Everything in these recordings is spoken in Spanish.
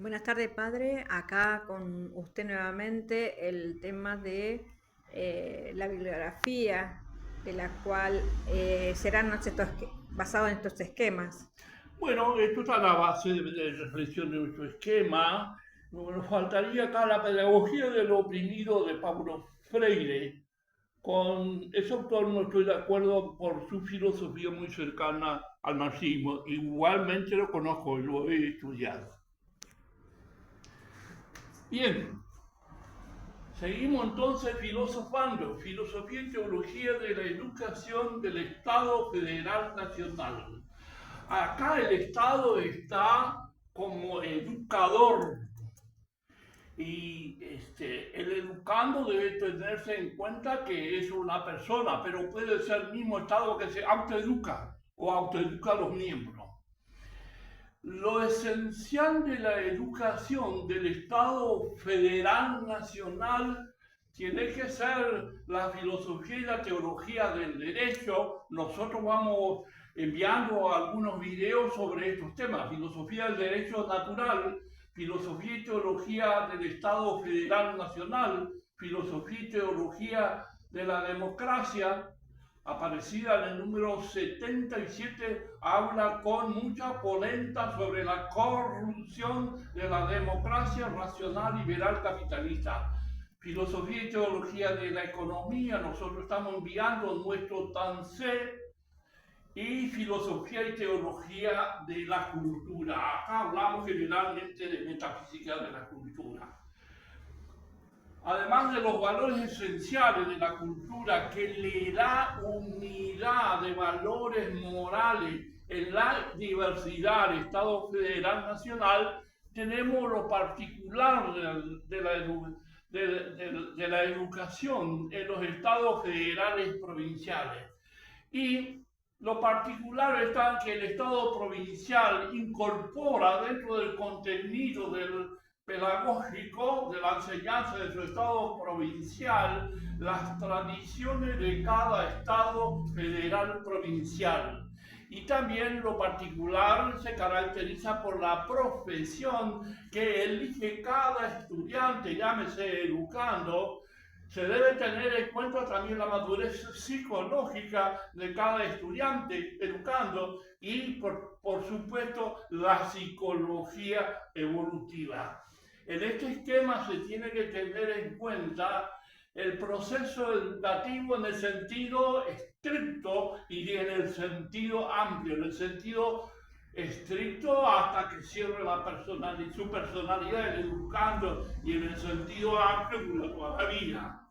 Buenas tardes, padre. Acá con usted nuevamente el tema de la bibliografía de la cual serán basados en estos esquemas. Bueno, esto está a la base de reflexión de nuestro esquema. Nos faltaría acá la pedagogía del oprimido de Paulo Freire. Con ese autor no estoy de acuerdo por su filosofía muy cercana al marxismo. Igualmente lo conozco y lo he estudiado. Bien, seguimos entonces filosofando. Filosofía y teología de la educación del Estado Federal Nacional. Acá el Estado está como educador y el educando debe tenerse en cuenta que es una persona, pero puede ser el mismo Estado que se autoeduca o autoeduca a los miembros. Lo esencial de la educación del Estado Federal Nacional tiene que ser la filosofía y la teología del derecho. Nosotros vamos enviando algunos videos sobre estos temas: filosofía del derecho natural, filosofía y teología del Estado Federal Nacional, filosofía y teología de la democracia, aparecida en el número 77, habla con mucha polenta sobre la corrupción de la democracia racional liberal capitalista. Filosofía y teología de la economía, nosotros estamos enviando nuestro TANCE. Y filosofía y teología de la cultura. Acá hablamos generalmente de metafísica de la cultura. Además de los valores esenciales de la cultura que le da unidad de valores morales en la diversidad del Estado Federal Nacional, tenemos lo particular de la educación en los estados federales provinciales. Y lo particular está que el Estado provincial incorpora dentro del contenido del pedagógico de la enseñanza de su Estado provincial las tradiciones de cada Estado federal provincial. Y también lo particular se caracteriza por la profesión que elige cada estudiante, llámese educando. Se debe tener en cuenta también la madurez psicológica de cada estudiante educando y, por supuesto, la psicología evolutiva. En este esquema se tiene que tener en cuenta el proceso educativo en el sentido estricto y en el sentido amplio, en el sentido estricto hasta que cierre su personalidad el educando, y en el sentido amplio toda la vida.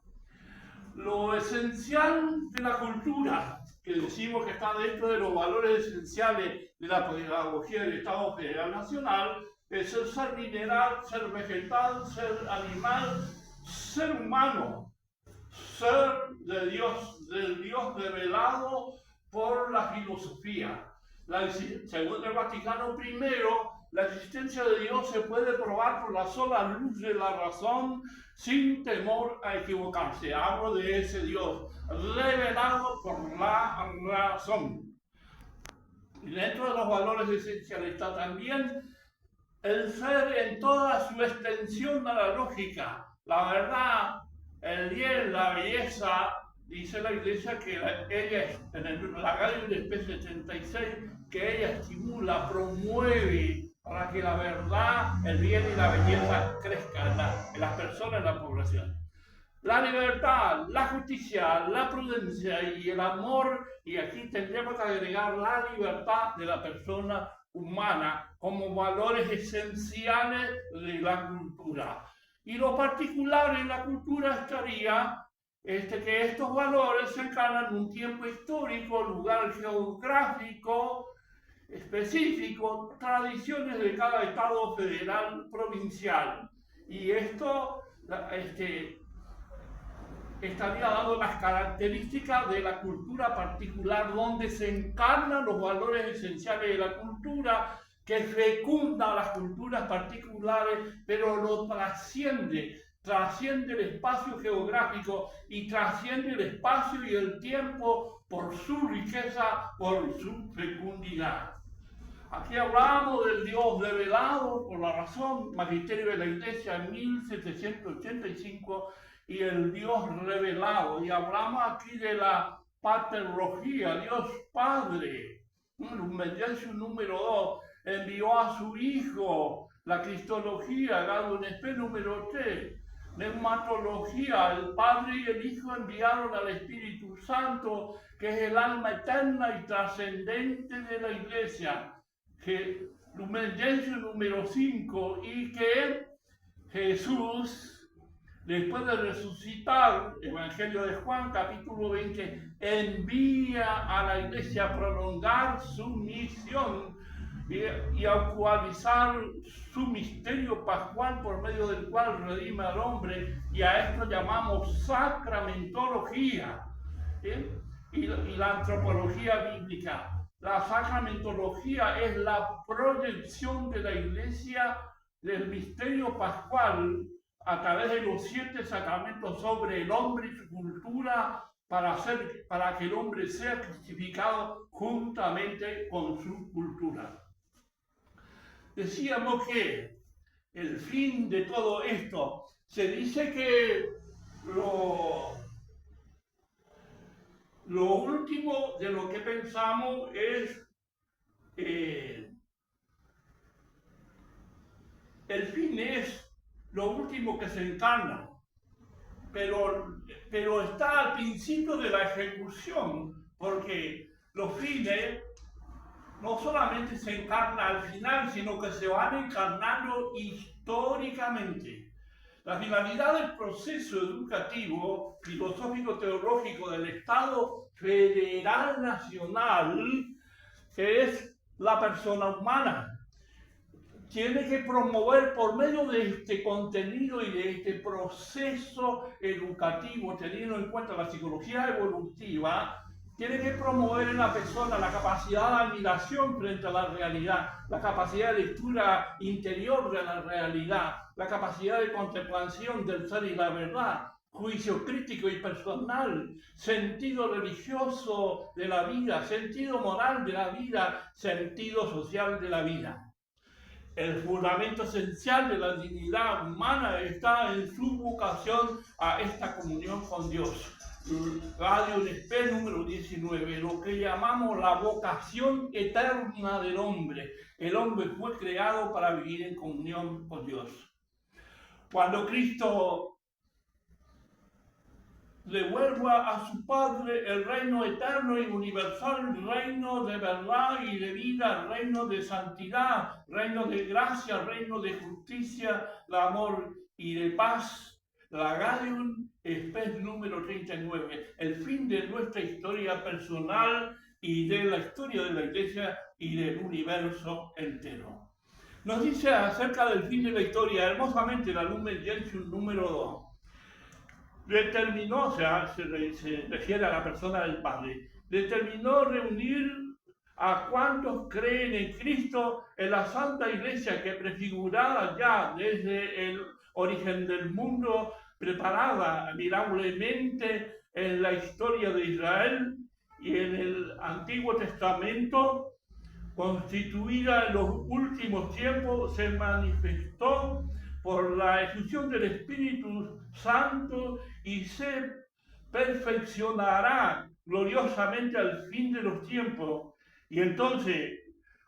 Lo esencial de la cultura, que decimos que está dentro de los valores esenciales de la pedagogía del Estado Federal Nacional, es el ser mineral, ser vegetal, ser animal, ser humano, ser de Dios, del Dios revelado por la filosofía. Según el Vaticano I, la existencia de Dios se puede probar por la sola luz de la razón, sin temor a equivocarse. Hablo de ese Dios revelado por la razón. Y dentro de los valores esenciales está también el ser en toda su extensión a la lógica, la verdad, el bien, la belleza. Dice la Iglesia que ella, en la Gaudium Spes 76, que ella estimula, promueve para que la verdad, el bien y la belleza crezcan en las personas, en la población. La libertad, la justicia, la prudencia y el amor, y aquí tendríamos que agregar la libertad de la persona humana como valores esenciales de la cultura. Y lo particular en la cultura estaría que estos valores se encarnan en un tiempo histórico, lugar geográfico específico, tradiciones de cada estado federal provincial. Y esto estaría dando las características de la cultura particular, donde se encarnan los valores esenciales de la cultura, que fecunda las culturas particulares, pero lo trasciende el espacio geográfico y trasciende el espacio y el tiempo por su riqueza, por su fecundidad. Aquí hablamos del Dios revelado por la razón, Magisterio de la Iglesia en 1785, y el Dios revelado. Y hablamos aquí de la paterología, Dios Padre. Lumen Gentium número 2 envió a su Hijo, la Cristología, Gaudium et Spes número 3. Neumatología, el Padre y el Hijo enviaron al Espíritu Santo, que es el alma eterna y trascendente de la Iglesia. Que Lumen Gentium número 5, y que Jesús, después de resucitar, Evangelio de Juan, capítulo 20, envía a la Iglesia a prolongar su misión y actualizar su misterio pascual por medio del cual redime al hombre, y a esto llamamos sacramentología, y la antropología bíblica. La sacramentología es la proyección de la Iglesia del misterio pascual a través de los 7 sacramentos sobre el hombre y su cultura, para que el hombre sea cristificado juntamente con su cultura. Decíamos que el fin de todo esto, se dice que lo último de lo que pensamos es el fin es lo último que se encarna, pero está al principio de la ejecución, porque los fines no solamente se encarnan al final, sino que se van encarnando históricamente. La finalidad del proceso educativo, filosófico-teológico del Estado Federal Nacional, que es la persona humana, tiene que promover por medio de este contenido y de este proceso educativo, teniendo en cuenta la psicología evolutiva, tiene que promover en la persona la capacidad de admiración frente a la realidad, la capacidad de lectura interior de la realidad, la capacidad de contemplación del ser y la verdad, juicio crítico y personal, sentido religioso de la vida, sentido moral de la vida, sentido social de la vida. El fundamento esencial de la dignidad humana está en su vocación a esta comunión con Dios. Gaudium et Spes número 19, lo que llamamos la vocación eterna del hombre. El hombre fue creado para vivir en comunión con Dios. Cuando Cristo devuelva a su Padre el reino eterno y universal, reino de verdad y de vida, reino de santidad, reino de gracia, reino de justicia, de amor y de paz. La Gaudium et Spes número 39, el fin de nuestra historia personal y de la historia de la Iglesia y del universo entero. Nos dice acerca del fin de la historia hermosamente la Lumen Gentium número 2. Determinó, o sea, se refiere a la persona del Padre, determinó reunir a cuantos creen en Cristo en la Santa Iglesia, que prefigurada ya desde el origen del mundo, preparada admirablemente en la historia de Israel y en el Antiguo Testamento, constituida en los últimos tiempos, se manifestó por la efusión del Espíritu Santo y se perfeccionará gloriosamente al fin de los tiempos. Y entonces,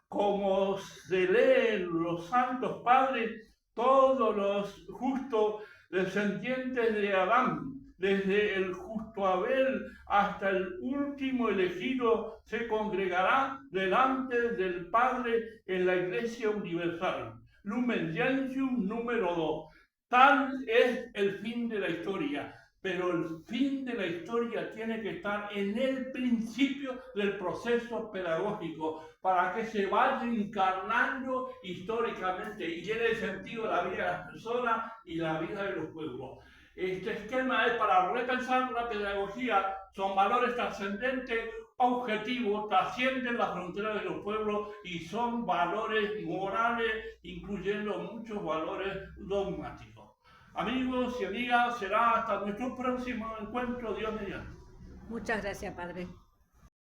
como se lee en los santos padres, todos los justos descendientes de Adán, desde el justo Abel hasta el último elegido, se congregará delante del Padre en la Iglesia Universal. Lumen Gentium número 2. Tal es el fin de la historia, pero el fin de la historia tiene que estar en el principio del proceso pedagógico, para que se vaya encarnando históricamente y llene sentido la vida de las personas y la vida de los pueblos. Este esquema es para repensar la pedagogía, son valores trascendentes, objetivos, trascienden las fronteras de los pueblos y son valores morales, incluyendo muchos valores dogmáticos. Amigos y amigas, será hasta nuestro próximo encuentro, Dios mediante. Muchas gracias, Padre.